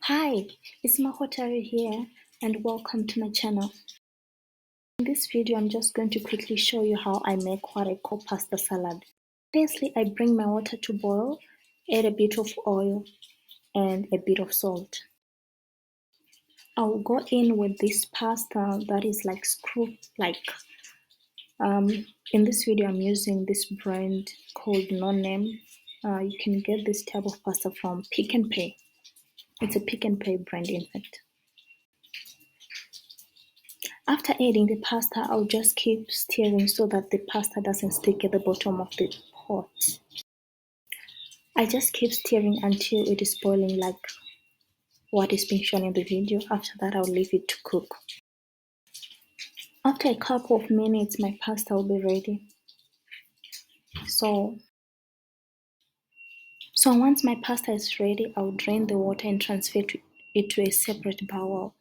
Hi, it's Mahotari here and welcome to my channel. In this video, I'm just going to quickly show you how I make what I call pasta salad. Firstly, I bring my water to boil, add a bit of oil and a bit of salt. I'll go in with this pasta that is like in this video I'm using this brand called No Name. You can get this type of pasta from Pick and Pay. It's a Pick and Pay brand in fact. After adding the pasta, I'll just keep stirring so that the pasta doesn't stick at the bottom of the pot. I just keep stirring until it is boiling like what is being shown in the video. After that, I'll leave it to cook. After a couple of minutes, my pasta will be ready. So once my pasta is ready, I'll drain the water and transfer it to a separate bowl.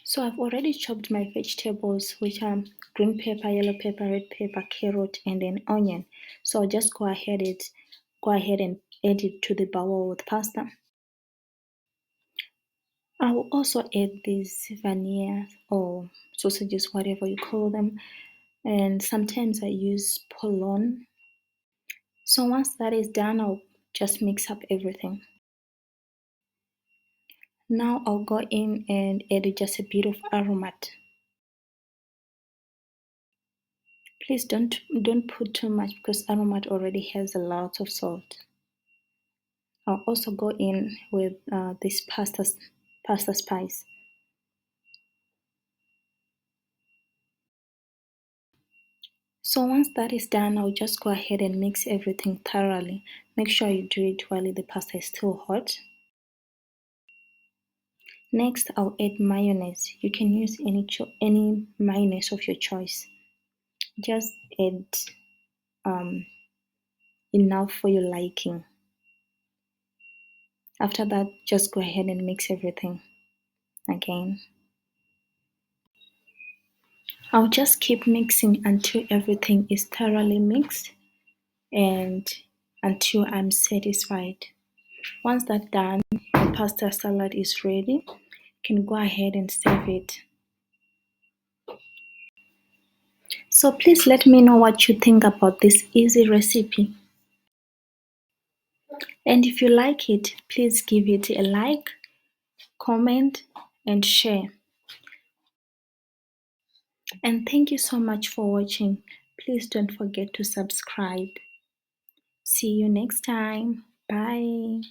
So I've already chopped my vegetables, which are green pepper, yellow pepper, red pepper, carrot, and an onion. So I'll just go ahead and add it to the bowl with pasta. I will also add these vanilla or sausages, whatever you call them, and sometimes I use polon. So once that is done, I'll just mix up everything. Now I'll go in and add just a bit of aromat. Please don't put too much because aromat already has a lot of salt. I'll also go in with this pasta spice. So once that is done, I'll just go ahead and mix everything thoroughly. Make sure you do it while the pasta is still hot. Next, I'll add mayonnaise. You can use any mayonnaise of your choice. Just add enough for your liking. After that, just go ahead and mix everything again. I'll just keep mixing until everything is thoroughly mixed and until I'm satisfied. Once that's done, the pasta salad is ready. You can go ahead and serve it. So please let me know what you think about this easy recipe. And if you like it, please give it a like, comment, and share. And thank you so much for watching. Please don't forget to subscribe. See you next time. Bye.